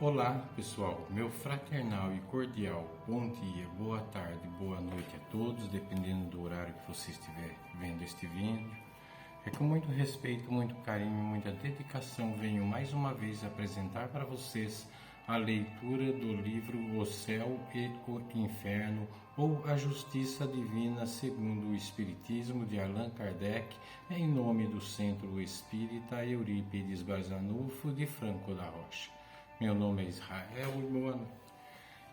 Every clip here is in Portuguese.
Olá pessoal, meu fraternal e cordial bom dia, boa tarde, boa noite a todos, dependendo do horário que você estiver vendo este vídeo. É com muito respeito, muito carinho e muita dedicação venho mais uma vez apresentar para vocês a leitura do livro O Céu e o Inferno, ou A Justiça Divina segundo o Espiritismo, de Allan Kardec, em nome do Centro Espírita Eurípides Barçanufo de Franco da Rocha. Meu nome é Israel e boa noite.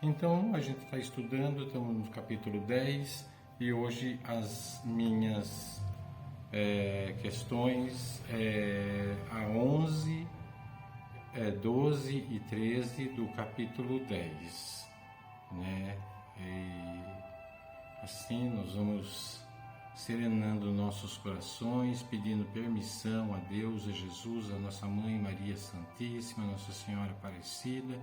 Então, a gente está estudando, estamos no capítulo 10 e hoje as minhas questões a 11, 12 e 13 do capítulo 10, né? E assim nós vamos serenando nossos corações, pedindo permissão a Deus, a Jesus, a nossa Mãe Maria Santíssima, Nossa Senhora Aparecida.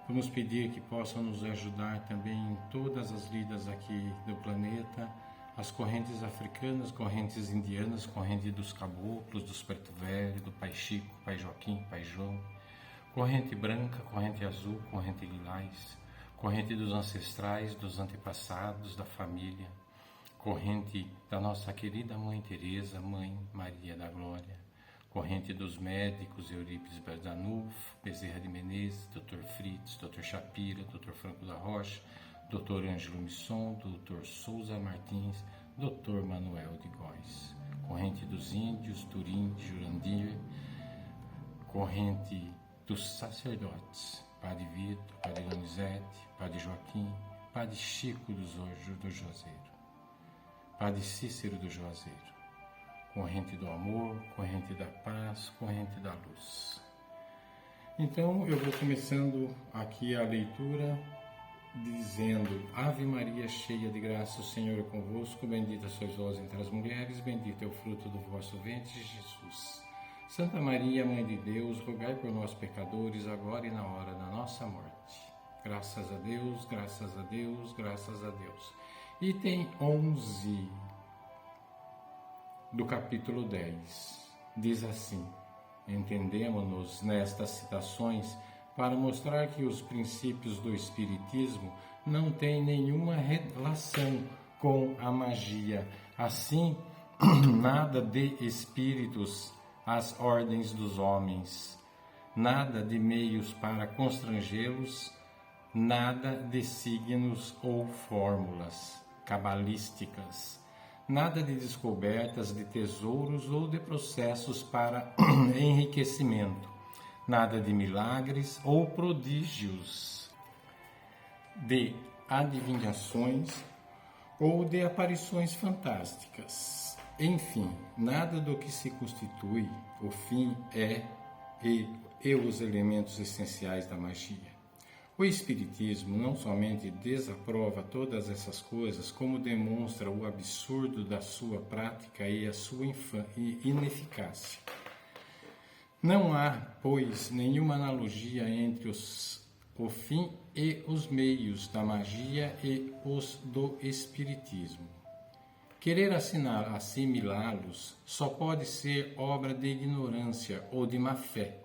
Vamos pedir que possam nos ajudar também em todas as lidas aqui do planeta, as correntes africanas, correntes indianas, corrente dos caboclos, dos preto velho, do Pai Chico, Pai Joaquim, Pai João, corrente branca, corrente azul, corrente lilás, corrente dos ancestrais, dos antepassados, da família, corrente da nossa querida Mãe Teresa, Mãe Maria da Glória, corrente dos médicos Eurípides Barçanufo, Bezerra de Menezes, Dr. Fritz, Dr. Shapira, Dr. Franco da Rocha, Dr. Ângelo Misson, Dr. Souza Martins, Dr. Manuel de Góes, corrente dos índios, Turim, Jurandir, corrente dos sacerdotes, Padre Vitor, Padre Donizete, Padre Joaquim, Padre Chico do Juazeiro, Padre Cícero do Juazeiro, corrente do amor, corrente da paz, corrente da luz. Então eu vou começando aqui a leitura dizendo: Ave Maria, cheia de graça, o Senhor é convosco, bendita sois vós entre as mulheres, bendito é o fruto do vosso ventre, Jesus. Santa Maria, Mãe de Deus, rogai por nós pecadores, agora e na hora da nossa morte. Graças a Deus, graças a Deus, graças a Deus. Item 11 do capítulo 10 diz assim: entendemos-nos nestas citações para mostrar que os princípios do Espiritismo não têm nenhuma relação com a magia. Assim, nada de espíritos às ordens dos homens, nada de meios para constrangê-los, nada de signos ou fórmulas cabalísticas, nada de descobertas de tesouros ou de processos para enriquecimento, nada de milagres ou prodígios, de adivinhações ou de aparições fantásticas. Enfim, nada do que se constitui o fim e os elementos essenciais da magia. O Espiritismo não somente desaprova todas essas coisas, como demonstra o absurdo da sua prática e a sua ineficácia. Não há, pois, nenhuma analogia entre o fim e os meios da magia e os do Espiritismo. Querer assimilá-los só pode ser obra de ignorância ou de má fé.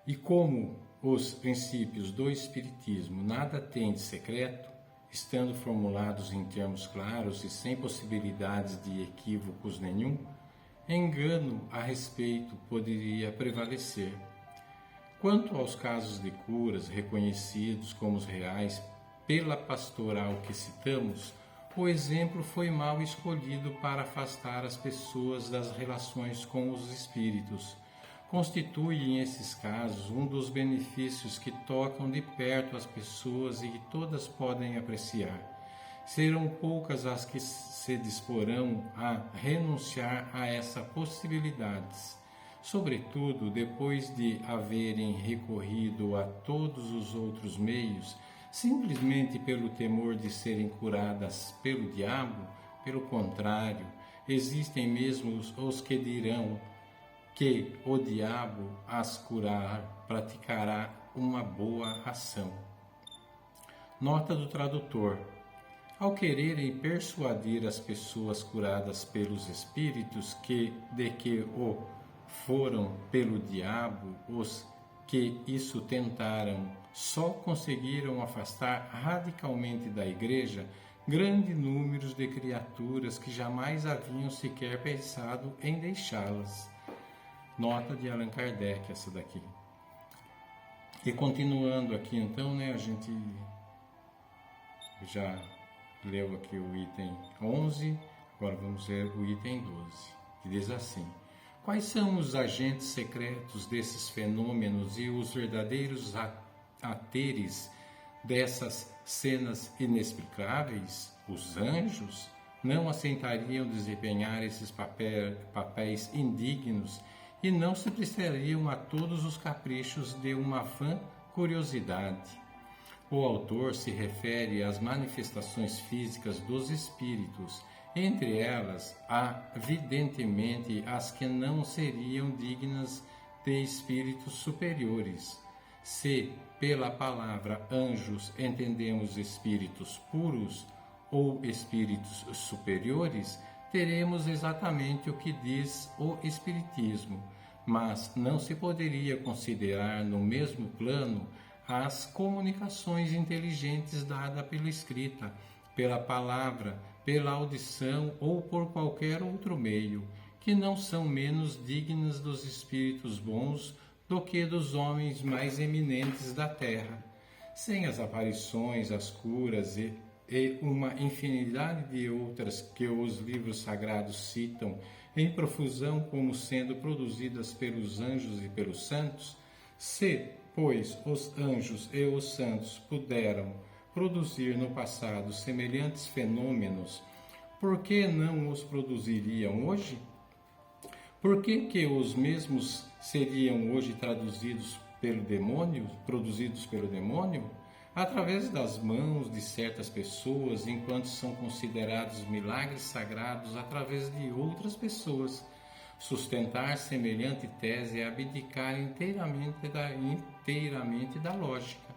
E como os princípios do Espiritismo nada têm de secreto, estando formulados em termos claros e sem possibilidades de equívocos nenhum, engano a respeito poderia prevalecer. Quanto aos casos de curas reconhecidos como os reais pela pastoral que citamos, o exemplo foi mal escolhido para afastar as pessoas das relações com os espíritos. Constitui em esses casos um dos benefícios que tocam de perto as pessoas e que todas podem apreciar. Serão poucas as que se disporão a renunciar a essas possibilidades, sobretudo depois de haverem recorrido a todos os outros meios, simplesmente pelo temor de serem curadas pelo diabo. Pelo contrário, existem mesmo os que dirão que o diabo as curar praticará uma boa ação. Nota do tradutor: ao quererem persuadir as pessoas curadas pelos espíritos de que o foram pelo diabo os que isso tentaram só conseguiram afastar radicalmente da Igreja grandes números de criaturas que jamais haviam sequer pensado em deixá-las. Nota de Allan Kardec, essa daqui. E continuando aqui então, a gente já leu aqui o item 11, agora vamos ver o item 12, que diz assim: quais são os agentes secretos desses fenômenos e os verdadeiros ateres dessas cenas inexplicáveis? Os anjos não aceitariam desempenhar esses papéis indignos e não se prestariam a todos os caprichos de uma vã curiosidade. O autor se refere às manifestações físicas dos espíritos, entre elas, evidentemente, as que não seriam dignas de espíritos superiores. Se, pela palavra anjos, entendemos espíritos puros ou espíritos superiores, teremos exatamente o que diz o Espiritismo, mas não se poderia considerar no mesmo plano as comunicações inteligentes dadas pela escrita, pela palavra, pela audição ou por qualquer outro meio, que não são menos dignas dos espíritos bons do que dos homens mais eminentes da terra. Sem as aparições, as curas e uma infinidade de outras que os livros sagrados citam em profusão como sendo produzidas pelos anjos e pelos santos, se, pois, os anjos e os santos puderam produzir no passado semelhantes fenômenos, por que não os produziriam hoje? Por que os mesmos seriam hoje produzidos pelo demônio? Através das mãos de certas pessoas, enquanto são considerados milagres sagrados através de outras pessoas. Sustentar semelhante tese é abdicar inteiramente da lógica.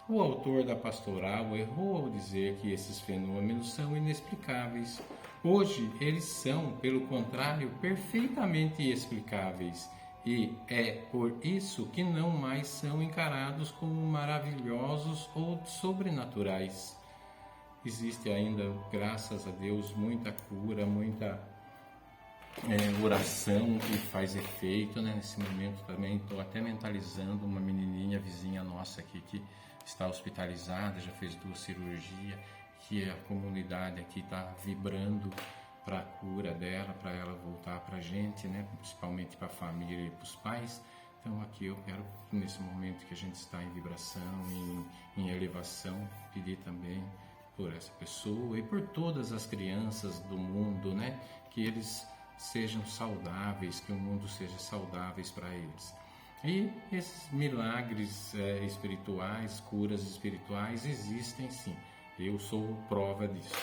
O autor da Pastoral errou ao dizer que esses fenômenos são inexplicáveis. Hoje, eles são, pelo contrário, perfeitamente explicáveis. E é por isso que não mais são encarados como maravilhosos ou sobrenaturais. Existe ainda, graças a Deus, muita cura, muita oração que faz efeito, Nesse momento também estou até mentalizando uma menininha vizinha nossa aqui que está hospitalizada, já fez 2 cirurgias, que a comunidade aqui está vibrando para a cura dela, para ela voltar para a gente, Principalmente para a família e para os pais. Então aqui eu quero, nesse momento que a gente está em vibração, em elevação, pedir também por essa pessoa e por todas as crianças do mundo, Que eles sejam saudáveis, que o mundo seja saudável para eles. E esses milagres espirituais, curas espirituais existem sim. Eu sou prova disso.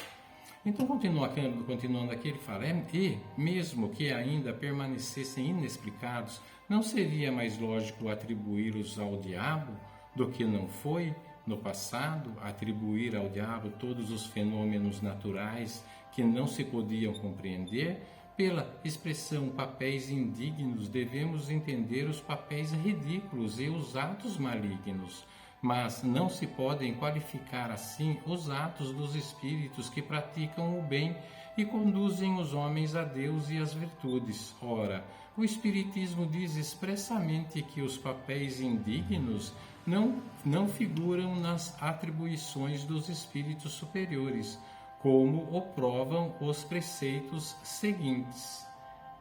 Então, continuando aqui, ele fala, e mesmo que ainda permanecessem inexplicados, não seria mais lógico atribuí-los ao diabo do que não foi, no passado, atribuir ao diabo todos os fenômenos naturais que não se podiam compreender? Pela expressão papéis indignos, devemos entender os papéis ridículos e os atos malignos. Mas não se podem qualificar assim os atos dos espíritos que praticam o bem e conduzem os homens a Deus e às virtudes. Ora, o Espiritismo diz expressamente que os papéis indignos não figuram nas atribuições dos espíritos superiores, como o provam os preceitos seguintes.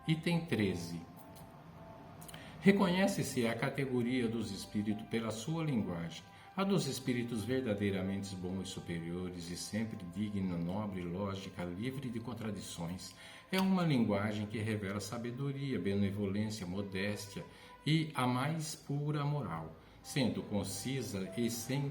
Item 13. Reconhece-se a categoria dos espíritos pela sua linguagem, a dos espíritos verdadeiramente bons e superiores e sempre digna, nobre, lógica, livre de contradições. É uma linguagem que revela sabedoria, benevolência, modéstia e a mais pura moral, sendo concisa e sem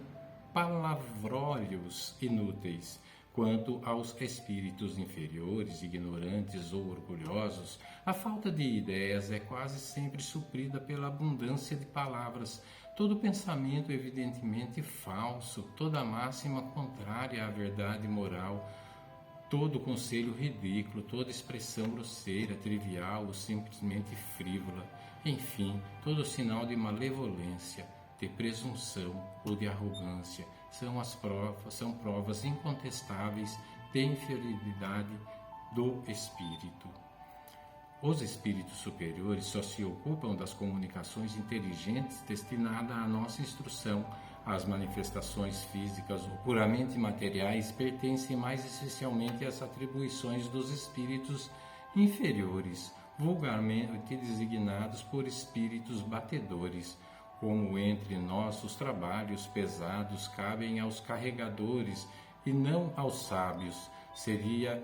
palavrólios inúteis. Quanto aos espíritos inferiores, ignorantes ou orgulhosos, a falta de ideias é quase sempre suprida pela abundância de palavras. Todo pensamento evidentemente falso, toda máxima contrária à verdade moral, todo conselho ridículo, toda expressão grosseira, trivial ou simplesmente frívola, enfim, todo sinal de malevolência, de presunção ou de arrogância são provas incontestáveis de inferioridade do espírito. Os espíritos superiores só se ocupam das comunicações inteligentes destinadas à nossa instrução. As manifestações físicas ou puramente materiais pertencem mais essencialmente às atribuições dos espíritos inferiores, vulgarmente designados por espíritos batedores. Como entre nós os trabalhos pesados cabem aos carregadores e não aos sábios, seria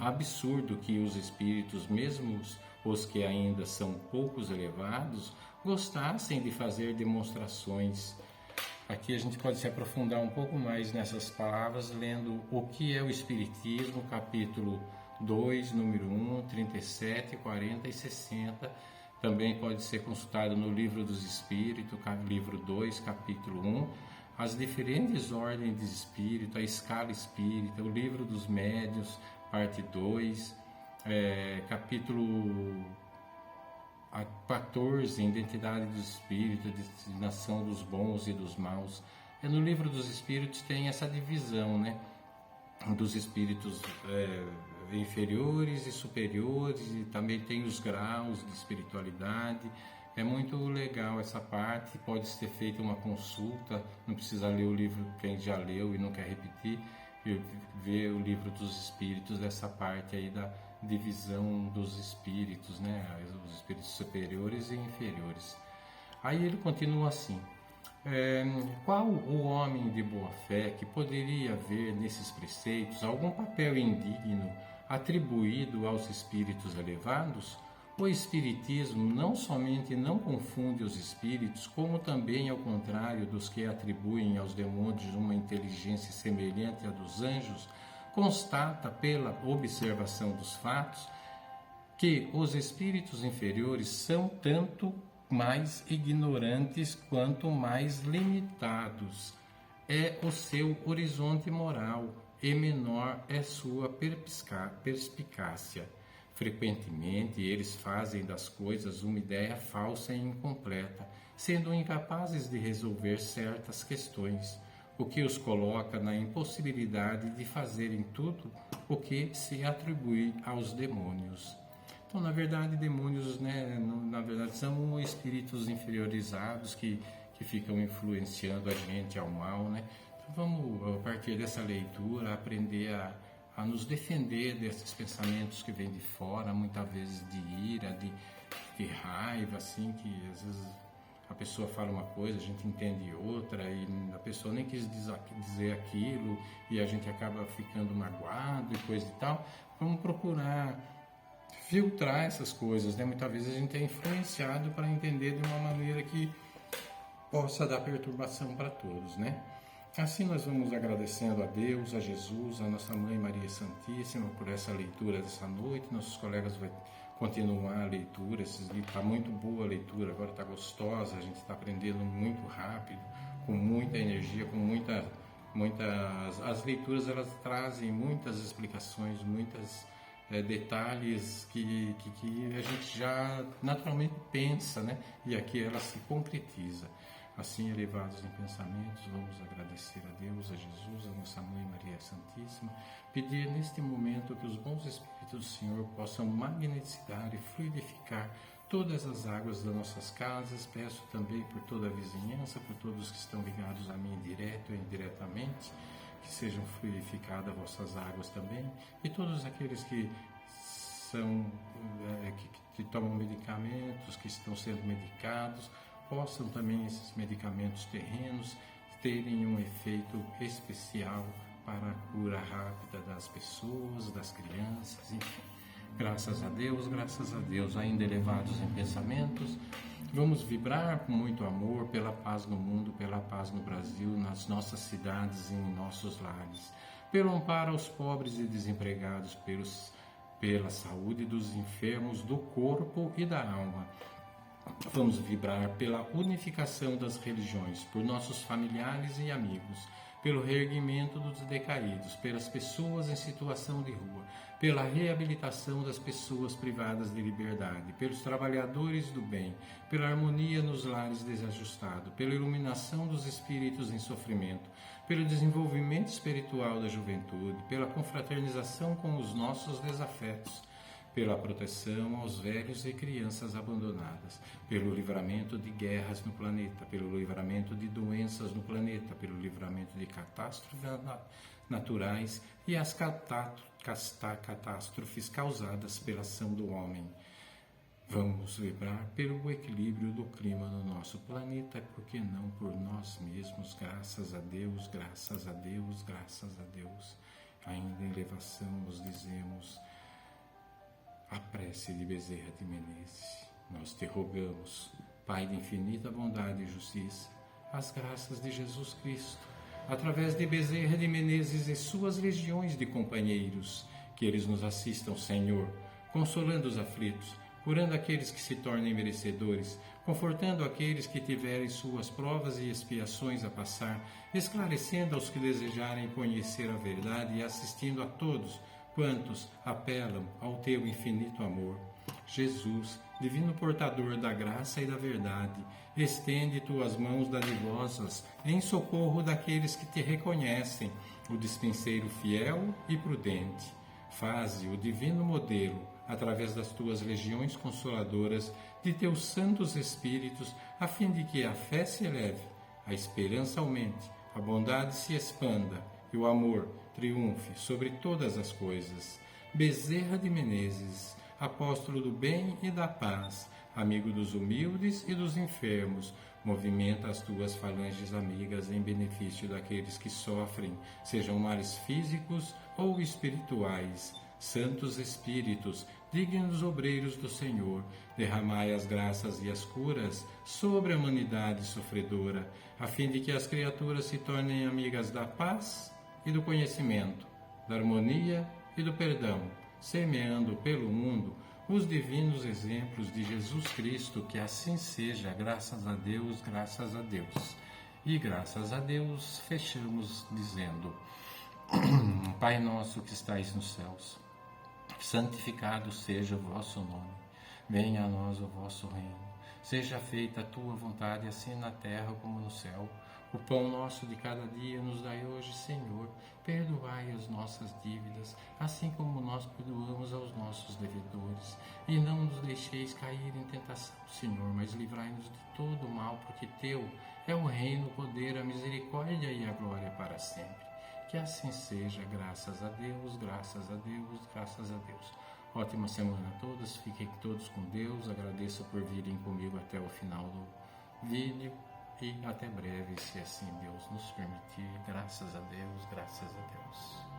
absurdo que os espíritos, mesmo os que ainda são poucos elevados, gostassem de fazer demonstrações. Aqui a gente pode se aprofundar um pouco mais nessas palavras, lendo O que é o Espiritismo, capítulo 2, número 1, 37, 40 e 60. Também pode ser consultado no Livro dos Espíritos, livro 2, capítulo 1, as diferentes ordens de espírito, a escala espírita, o Livro dos Médiuns, parte 2, capítulo 14, Identidade dos Espíritos, Destinação dos Bons e dos Maus. No Livro dos Espíritos tem essa divisão, né, dos espíritos inferiores e superiores, e também tem os graus de espiritualidade. É muito legal essa parte, pode ser feita uma consulta, não precisa ler o livro quem já leu e não quer repetir, e ver o Livro dos Espíritos, dessa parte aí da divisão dos espíritos, né? Os espíritos superiores e inferiores. Aí ele continua assim: qual o homem de boa fé que poderia ver nesses preceitos algum papel indigno atribuído aos espíritos elevados? O Espiritismo não somente não confunde os espíritos, como também, ao contrário dos que atribuem aos demônios uma inteligência semelhante à dos anjos, constata pela observação dos fatos que os espíritos inferiores são tanto mais ignorantes quanto mais limitados é o seu horizonte moral e menor é sua perspicácia. Frequentemente, eles fazem das coisas uma ideia falsa e incompleta, sendo incapazes de resolver certas questões, o que os coloca na impossibilidade de fazerem tudo o que se atribui aos demônios. Então, na verdade, demônios, né, na verdade, são espíritos inferiorizados que ficam influenciando a gente ao mal, né? Então, vamos, a partir dessa leitura, aprender a nos defender desses pensamentos que vêm de fora, muitas vezes de ira, de raiva, assim, que às vezes a pessoa fala uma coisa, a gente entende outra, e a pessoa nem quis dizer aquilo, e a gente acaba ficando magoado e coisa e tal. Vamos procurar filtrar essas coisas, né? Muitas vezes a gente é influenciado para entender de uma maneira que possa dar perturbação para todos, né? Assim nós vamos agradecendo a Deus, a Jesus, a nossa Mãe Maria Santíssima por essa leitura dessa noite. Nossos colegas vão continuar a leitura, esses livros, está muito boa a leitura, agora está gostosa, a gente está aprendendo muito rápido, com muita energia, com muitas... As leituras, elas trazem muitas explicações, muitos detalhes que a gente já naturalmente pensa, né? E aqui ela se concretiza. Assim, elevados em pensamentos, vamos agradecer a Deus, a Jesus, a nossa Mãe Maria Santíssima, pedir neste momento que os bons Espíritos do Senhor possam magnetizar e fluidificar todas as águas das nossas casas. Peço também por toda a vizinhança, por todos que estão ligados a mim direto ou indiretamente, que sejam fluidificadas vossas águas também, e todos aqueles que são que tomam medicamentos, que estão sendo medicados, possam também esses medicamentos terrenos terem um efeito especial para a cura rápida das pessoas, das crianças, enfim. Graças a Deus, ainda elevados em pensamentos, vamos vibrar com muito amor pela paz no mundo, pela paz no Brasil, nas nossas cidades e em nossos lares, pelo amparo aos pobres e desempregados, pela saúde dos enfermos do corpo e da alma. Vamos vibrar pela unificação das religiões, por nossos familiares e amigos, pelo reerguimento dos decaídos, pelas pessoas em situação de rua, pela reabilitação das pessoas privadas de liberdade, pelos trabalhadores do bem, pela harmonia nos lares desajustados, pela iluminação dos espíritos em sofrimento, pelo desenvolvimento espiritual da juventude, pela confraternização com os nossos desafetos, pela proteção aos velhos e crianças abandonadas, pelo livramento de guerras no planeta, pelo livramento de doenças no planeta, pelo livramento de catástrofes naturais e as catástrofes causadas pela ação do homem. Vamos vibrar pelo equilíbrio do clima no nosso planeta, porque não por nós mesmos, graças a Deus, graças a Deus, graças a Deus. Ainda em elevação nos dizemos a prece de Bezerra de Menezes. Nós te rogamos, Pai de infinita bondade e justiça, as graças de Jesus Cristo, através de Bezerra de Menezes e suas legiões de companheiros, que eles nos assistam, Senhor, consolando os aflitos, curando aqueles que se tornem merecedores, confortando aqueles que tiverem suas provas e expiações a passar, esclarecendo aos que desejarem conhecer a verdade e assistindo a todos quantos apelam ao teu infinito amor. Jesus, divino portador da graça e da verdade, estende tuas mãos dadivosas em socorro daqueles que te reconhecem, o dispenseiro fiel e prudente. Faze o divino modelo, através das tuas legiões consoladoras, de teus santos espíritos, a fim de que a fé se eleve, a esperança aumente, a bondade se expanda e o amor triunfe sobre todas as coisas. Bezerra de Menezes, apóstolo do bem e da paz, amigo dos humildes e dos enfermos, movimenta as tuas falanges amigas em benefício daqueles que sofrem, sejam males físicos ou espirituais. Santos Espíritos, dignos obreiros do Senhor, derramai as graças e as curas sobre a humanidade sofredora, a fim de que as criaturas se tornem amigas da paz e do conhecimento, da harmonia e do perdão, semeando pelo mundo os divinos exemplos de Jesus Cristo. Que assim seja, graças a Deus, graças a Deus. E graças a Deus fechamos dizendo: Pai nosso que estais nos céus, santificado seja o vosso nome, venha a nós o vosso reino, seja feita a tua vontade, assim na terra como no céu. O pão nosso de cada dia nos dai hoje, Senhor. Perdoai as nossas dívidas, assim como nós perdoamos aos nossos devedores. E não nos deixeis cair em tentação, Senhor, mas livrai-nos de todo o mal, porque teu é o reino, o poder, a misericórdia e a glória para sempre. Que assim seja, graças a Deus, graças a Deus, graças a Deus. Ótima semana a todos, fiquem todos com Deus. Agradeço por virem comigo até o final do vídeo. E até breve, se assim Deus nos permitir. Graças a Deus, graças a Deus.